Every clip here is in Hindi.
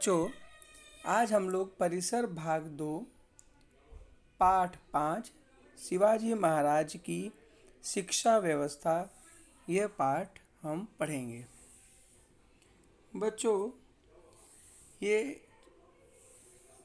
बच्चों, आज हम लोग परिसर भाग 2 पाठ 5 शिवाजी महाराज की शिक्षा व्यवस्था यह पाठ हम पढ़ेंगे। बच्चों, ये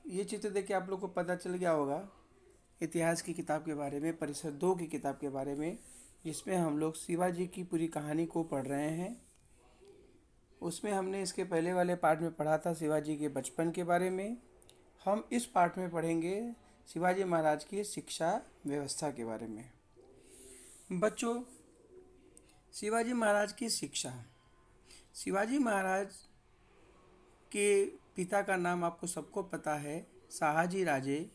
ये चित्र देख के आप लोग को पता चल गया होगा इतिहास की किताब के बारे में, परिसर 2 की किताब के बारे में, जिसमें हम लोग शिवाजी की पूरी कहानी को पढ़ रहे हैं। उसमें हमने इसके पहले वाले पार्ट में पढ़ा था शिवाजी के बचपन के बारे में। हम इस पार्ट में पढ़ेंगे शिवाजी महाराज की शिक्षा व्यवस्था के बारे में। बच्चों, शिवाजी महाराज की शिक्षा। शिवाजी महाराज के पिता का नाम आपको सबको पता है, शहाजी राजे,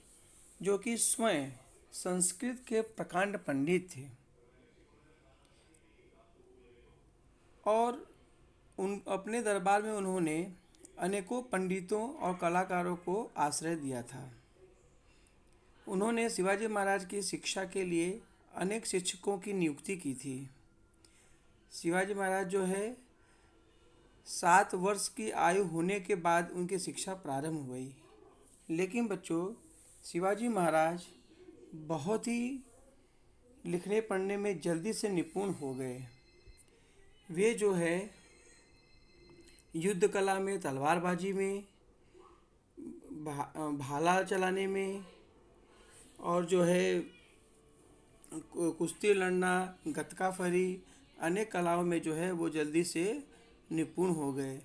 जो कि स्वयं संस्कृत के प्रकांड पंडित थे और अपने दरबार में उन्होंने अनेकों पंडितों और कलाकारों को आश्रय दिया था। उन्होंने शिवाजी महाराज की शिक्षा के लिए अनेक शिक्षकों की नियुक्ति की थी। शिवाजी महाराज जो है 7 वर्ष की आयु होने के बाद उनकी शिक्षा प्रारंभ हुई। लेकिन बच्चों, शिवाजी महाराज बहुत ही लिखने पढ़ने में जल्दी से निपुण हो गए। वे जो है युद्ध कला में, तलवारबाजी में, भाला चलाने में और जो है कुश्ती लड़ना, गतका फरी, अनेक कलाओं में जो है वो जल्दी से निपुण हो गए।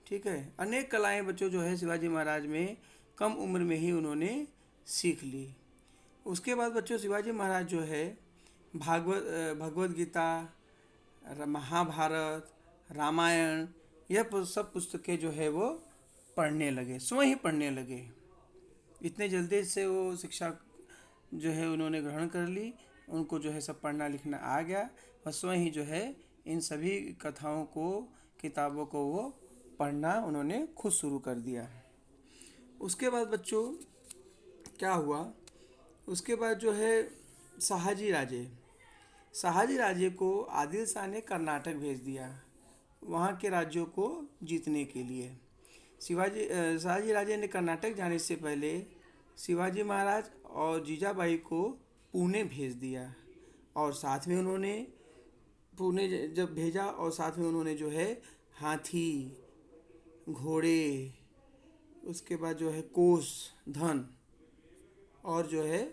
ठीक है, अनेक कलाएं बच्चों जो है शिवाजी महाराज में कम उम्र में ही उन्होंने सीख ली। उसके बाद बच्चों शिवाजी महाराज जो है भगवत गीता, महाभारत, रामायण, यह सब पुस्तकें जो है वो पढ़ने लगे, स्वयं ही पढ़ने लगे। इतने जल्दी से वो शिक्षा जो है उन्होंने ग्रहण कर ली। उनको जो है सब पढ़ना लिखना आ गया और स्वयं ही जो है इन सभी कथाओं को, किताबों को वो पढ़ना उन्होंने खुद शुरू कर दिया। उसके बाद बच्चों क्या हुआ, उसके बाद जो है शहाजी राजे को आदिल शाह ने कर्नाटक भेज दिया वहाँ के राज्यों को जीतने के लिए। शहाजी राजे ने कर्नाटक जाने से पहले शिवाजी महाराज और जीजाबाई को पुणे भेज दिया और साथ में उन्होंने पुणे जब भेजा और साथ में उन्होंने जो है हाथी, घोड़े, उसके बाद जो है कोस, धन और जो है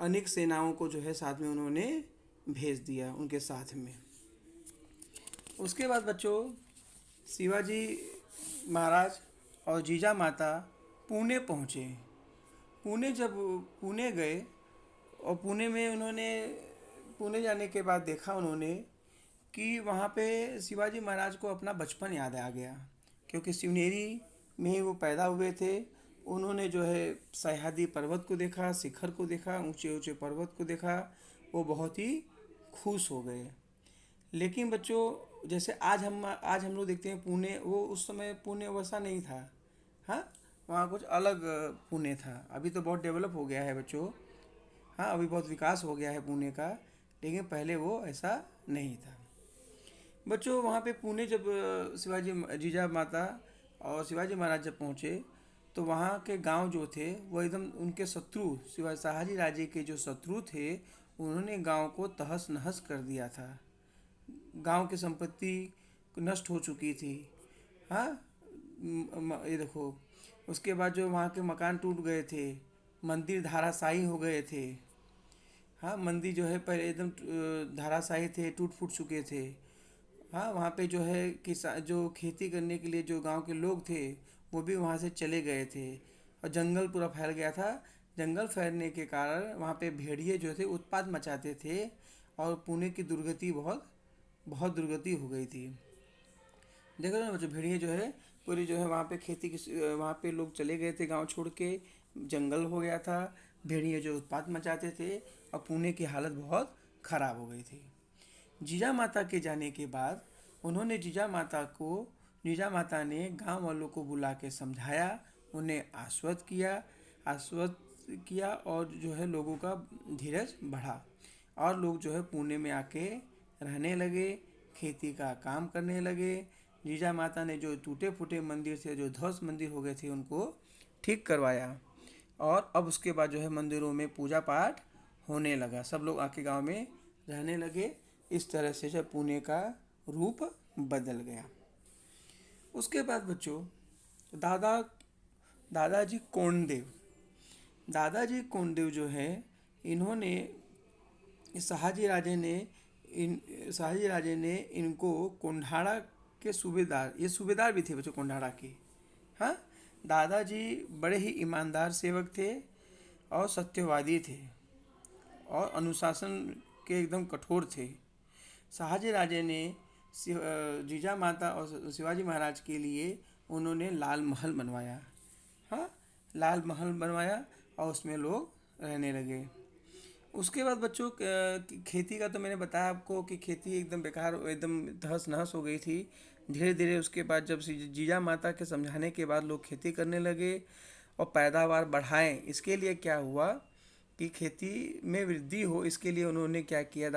अनेक सेनाओं को जो है साथ में उन्होंने भेज दिया उनके साथ में। उसके बाद बच्चों शिवाजी महाराज और जीजा माता पुणे पहुँचे। जब पुणे गए और पुणे जाने के बाद देखा उन्होंने कि वहाँ पे शिवाजी महाराज को अपना बचपन याद आ गया, क्योंकि शिवनेरी में ही वो पैदा हुए थे। उन्होंने जो है सह्याद्री पर्वत को देखा, शिखर को देखा, ऊंचे ऊंचे पर्वत को देखा, वो बहुत ही खुश हो गए। लेकिन बच्चों जैसे आज हम लोग देखते हैं पुणे, वो उस समय पुणे वैसा नहीं था। हाँ, वहाँ कुछ अलग पुणे था। अभी तो बहुत डेवलप हो गया है बच्चों। हाँ, अभी बहुत विकास हो गया है पुणे का, लेकिन पहले वो ऐसा नहीं था। बच्चों वहाँ पे पुणे जब शिवाजी जीजा माता और शिवाजी महाराज जब पहुँचे तो वहाँ के गांव जो थे वो एकदम उनके शत्रु, शहाजी राजे के जो शत्रु थे, उन्होंने गांव को तहस नहस कर दिया था। गांव की संपत्ति नष्ट हो चुकी थी। हाँ, ये देखो, उसके बाद जो वहाँ के मकान टूट गए थे, मंदिर धाराशायी हो गए थे। हाँ, मंदिर जो है पहले एकदम धाराशायी थे, टूट फूट चुके थे। हाँ, वहाँ पे जो है जो खेती करने के लिए जो गांव के लोग थे वो भी वहाँ से चले गए थे और जंगल पूरा फैल गया था। जंगल फैलने के कारण वहाँ पे भेड़िए जो थे उत्पात मचाते थे और पुणे की बहुत दुर्गति हो गई थी। देखो ना बच्चों, भेड़िए जो है पूरी जो है वहाँ पे वहाँ पे लोग चले गए थे, गांव छोड़ के, जंगल हो गया था, भेड़िए जो उत्पात मचाते थे और पुणे की हालत बहुत ख़राब हो गई थी। जीजा माता के जाने के बाद उन्होंने जीजा माता ने गांव वालों को बुला के समझाया, उन्हें आश्वस्त किया और जो है लोगों का धीरज बढ़ा और लोग जो है पुणे में आके रहने लगे, खेती का काम करने लगे, जीजा माता ने जो टूटे फूटे मंदिर थे, जो ध्वस्त मंदिर हो गए थे, उनको ठीक करवाया। और अब उसके बाद जो है मंदिरों में पूजा पाठ होने लगा, सब लोग आके गांव में रहने लगे। इस तरह से जो पुणे का रूप बदल गया। उसके बाद बच्चों दादा दादाजी कोंडदेव दादाजी कोंडदेव जो है, इन्होंने शहाजी राजे ने इनको कोंढाड़ा के सूबेदार, ये सूबेदार भी थे बच्चों कोंढाड़ा के। हाँ, दादाजी बड़े ही ईमानदार सेवक थे और सत्यवादी थे और अनुशासन के एकदम कठोर थे। शहाजी राजे ने जीजा माता और शिवाजी महाराज के लिए उन्होंने लाल महल बनवाया। हाँ, लाल महल बनवाया और उसमें लोग रहने लगे। उसके बाद बच्चों खेती का तो मैंने बताया आपको कि खेती एकदम बेकार, एकदम तहस नहस हो गई थी। धीरे धीरे उसके बाद जब जीजा माता के समझाने के बाद लोग खेती करने लगे और पैदावार बढ़ाएं, इसके लिए क्या हुआ कि खेती में वृद्धि हो, इसके लिए उन्होंने क्या किया,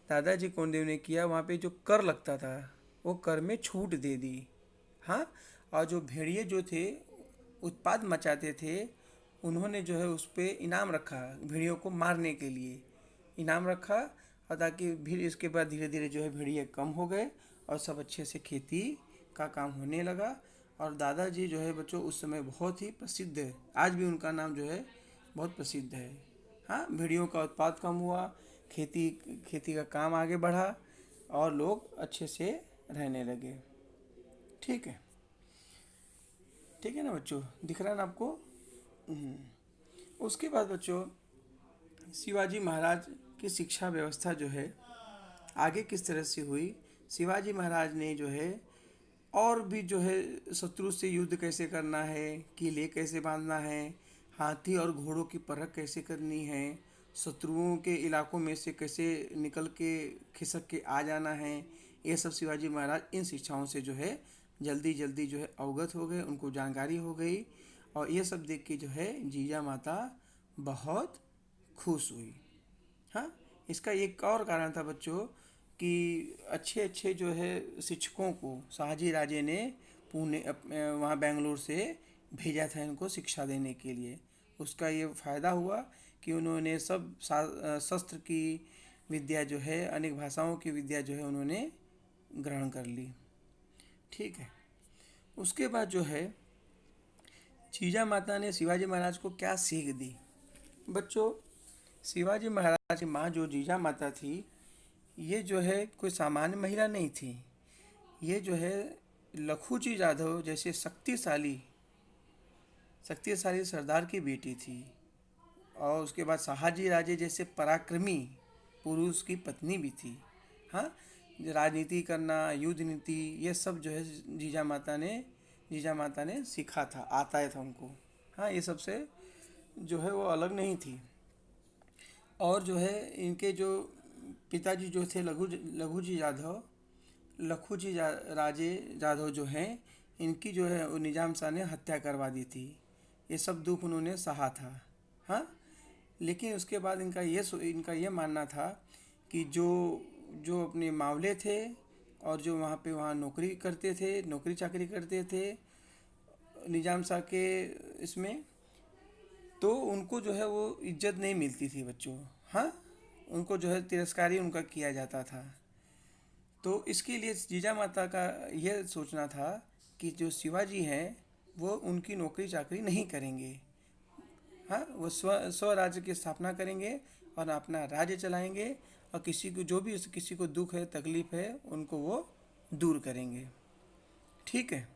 दादाजी कोंडदेव ने किया, वहाँ पे जो कर लगता था वो कर में छूट दे दी। हाँ, और जो भेड़िए जो थे उत्पाद मचाते थे, उन्होंने जो है उस पर इनाम रखा, भेड़ियों को मारने के लिए इनाम रखा, और ताकि फिर इसके बाद धीरे धीरे जो है भेड़िए कम हो गए और सब अच्छे से खेती का काम होने लगा। और दादाजी जो है बच्चों उस समय बहुत ही प्रसिद्ध है, आज भी उनका नाम जो है बहुत प्रसिद्ध है। हाँ, भेड़ियों का उत्पाद कम हुआ, खेती का काम आगे बढ़ा और लोग अच्छे से रहने लगे। ठीक है, ठीक है ना बच्चों, दिख रहा है ना आपको? उसके बाद बच्चों शिवाजी महाराज की शिक्षा व्यवस्था जो है आगे किस तरह से हुई। शिवाजी महाराज ने जो है और भी जो है शत्रु से युद्ध कैसे करना है, किले कैसे बांधना है, हाथी और घोड़ों की परख कैसे करनी है, शत्रुओं के इलाकों में से कैसे निकल के खिसक के आ जाना है, ये सब शिवाजी महाराज इन शिक्षाओं से जो है जल्दी जल्दी जो है अवगत हो गए, उनको जानकारी हो गई। और ये सब देख के जो है जीजा माता बहुत खुश हुई। हाँ, इसका एक और कारण था बच्चों कि अच्छे अच्छे जो है शिक्षकों को शहाजी राजे ने पुणे वहाँ बेंगलोर से भेजा था इनको शिक्षा देने के लिए। उसका ये फ़ायदा हुआ कि उन्होंने सब शस्त्र की विद्या जो है, अनेक भाषाओं की विद्या जो है उन्होंने ग्रहण कर ली। ठीक है, उसके बाद जो है जीजा माता ने शिवाजी महाराज को क्या सीख दी। बच्चों, शिवाजी महाराज की माँ जो जीजा माता थी, ये जो है कोई सामान्य महिला नहीं थी। ये जो है लखूजी जाधव जैसे शक्तिशाली सरदार की बेटी थी। और उसके बाद शहाजी राजे जैसे पराक्रमी पुरुष की पत्नी भी थी। हाँ, राजनीति करना, युद्ध नीति, ये सब जो है जीजा माता ने सीखा था, आता था उनको। हाँ, ये सबसे जो है वो अलग नहीं थी। और जो है इनके जो पिताजी जो थे राजे जाधव जो हैं, इनकी जो है वो निजाम शाह ने हत्या करवा दी थी। ये सब दुख उन्होंने सहा था। हाँ, लेकिन उसके बाद इनका ये मानना था कि जो अपने मावले थे और जो वहाँ नौकरी चाकरी करते थे निजाम शाह के इसमें, तो उनको जो है वो इज्जत नहीं मिलती थी बच्चों। हाँ, उनको जो है तिरस्कार ही उनका किया जाता था। तो इसके लिए जीजा माता का यह सोचना था कि जो शिवाजी हैं वो उनकी नौकरी चाकरी नहीं करेंगे। हाँ, वो स्वराज्य की स्थापना करेंगे और अपना राज्य चलाएंगे और किसी को दुख है, तकलीफ है, उनको वो दूर करेंगे। ठीक है।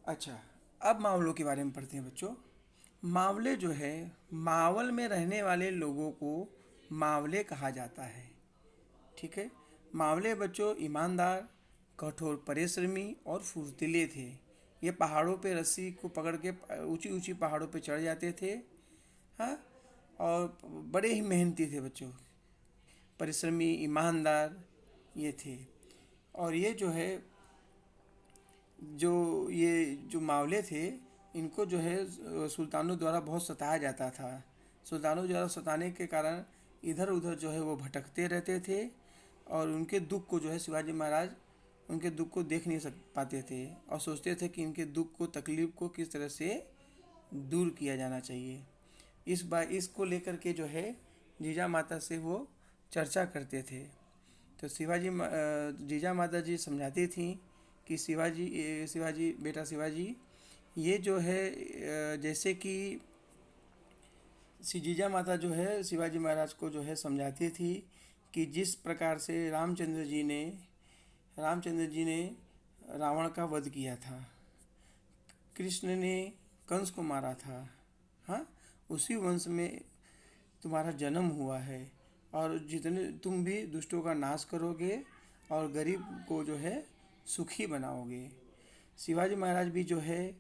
अच्छा, अब मावलों के बारे में पढ़ते हैं बच्चों। मावले जो है, मावल में रहने वाले लोगों को मावले कहा जाता है। ठीक है, मावले बच्चों ईमानदार, कठोर परिश्रमी और फुर्तीले थे। ये पहाड़ों पे रस्सी को पकड़ के ऊंची ऊंची पहाड़ों पे चढ़ जाते थे। हाँ, और बड़े ही मेहनती थे बच्चों, परिश्रमी, ईमानदार ये थे। और ये जो मावले थे, इनको जो है सुल्तानों द्वारा बहुत सताया जाता था। सुल्तानों द्वारा सताने के कारण इधर उधर जो है वो भटकते रहते थे और उनके दुख को जो है शिवाजी महाराज उनके दुख को देख नहीं पाते थे और सोचते थे कि इनके दुख को, तकलीफ को किस तरह से दूर किया जाना चाहिए। इसको लेकर के जो है जीजा माता से वो चर्चा करते थे। तो जीजा माता जी समझाती थी कि शिवाजी बेटा शिवाजी, ये जो है जैसे कि जीजा माता जो है शिवाजी महाराज को जो है समझाती थी कि जिस प्रकार से रामचंद्र जी ने रावण का वध किया था, कृष्ण ने कंस को मारा था, हाँ, उसी वंश में तुम्हारा जन्म हुआ है और जितने तुम भी दुष्टों का नाश करोगे और गरीब को जो है सुखी बनाओगे। शिवाजी महाराज भी जो है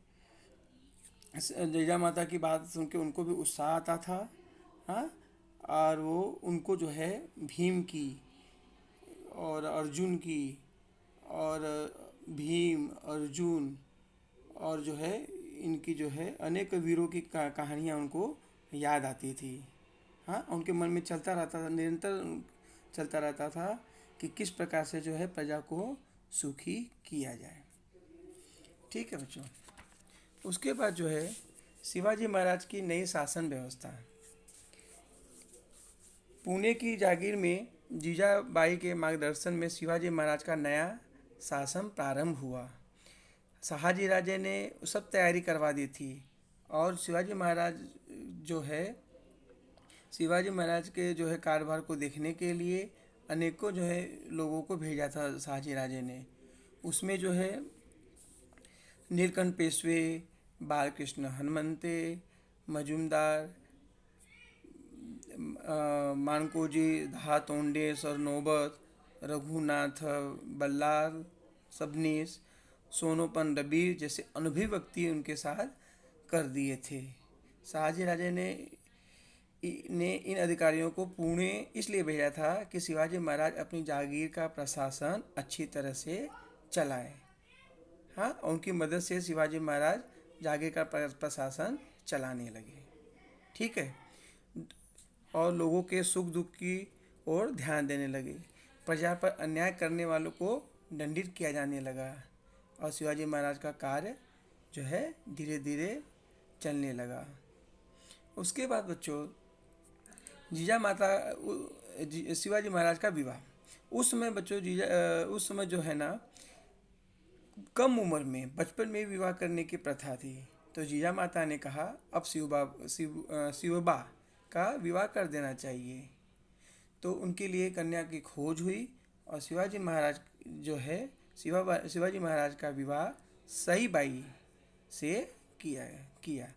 जीजा माता की बात सुन के उनको भी उत्साह आता था, हाँ, और वो उनको जो है भीम की और अर्जुन की और भीम अर्जुन और जो है इनकी जो है अनेक वीरों की कहानियाँ उनको याद आती थी। हाँ, उनके मन में चलता रहता था, निरंतर चलता रहता था कि किस प्रकार से जो है प्रजा को सुखी किया जाए। ठीक है बच्चों, उसके बाद जो है शिवाजी महाराज की नई शासन व्यवस्था। पुणे की जागीर में जीजाबाई के मार्गदर्शन में शिवाजी महाराज का नया शासन प्रारंभ हुआ। शहाजी राजे ने सब तैयारी करवा दी थी और शिवाजी महाराज के जो है कारोबार को देखने के लिए अनेकों जो है लोगों को भेजा था शहाजी राजे ने। उसमें जो है नीलकंठ पेशवे, बालकृष्ण हनुमंते, मजुमदार, मानकोजी धातोंडे सरनोबत, रघुनाथ बल्लाल सबनीस, सोनोपन रबीर जैसे अनुभवी व्यक्ति उनके साथ कर दिए थे। शहाजी राजे ने इन अधिकारियों को पुणे इसलिए भेजा था कि शिवाजी महाराज अपनी जागीर का प्रशासन अच्छी तरह से चलाएं। हाँ, उनकी मदद से शिवाजी महाराज जागीर का प्रशासन चलाने लगे। ठीक है, और लोगों के सुख दुख की ओर ध्यान देने लगे। प्रजा पर अन्याय करने वालों को दंडित किया जाने लगा और शिवाजी महाराज का कार्य जो है धीरे धीरे चलने लगा। उसके बाद बच्चों शिवाजी महाराज का विवाह। उस समय बच्चों उस समय जो है ना कम उम्र में बचपन में विवाह करने की प्रथा थी। तो जीजा माता ने कहा अब शिवबा का विवाह कर देना चाहिए। तो उनके लिए कन्या की खोज हुई और शिवाजी महाराज का विवाह सई बाई से किया।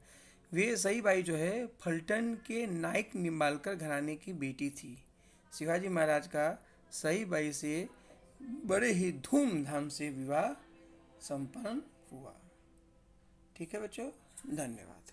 वे सई बाई जो है फलटन के नाइक निम्बालकर घराने की बेटी थी। शिवाजी महाराज का सई बाई से बड़े ही धूमधाम से विवाह संपन्न हुआ। ठीक है बच्चों, धन्यवाद।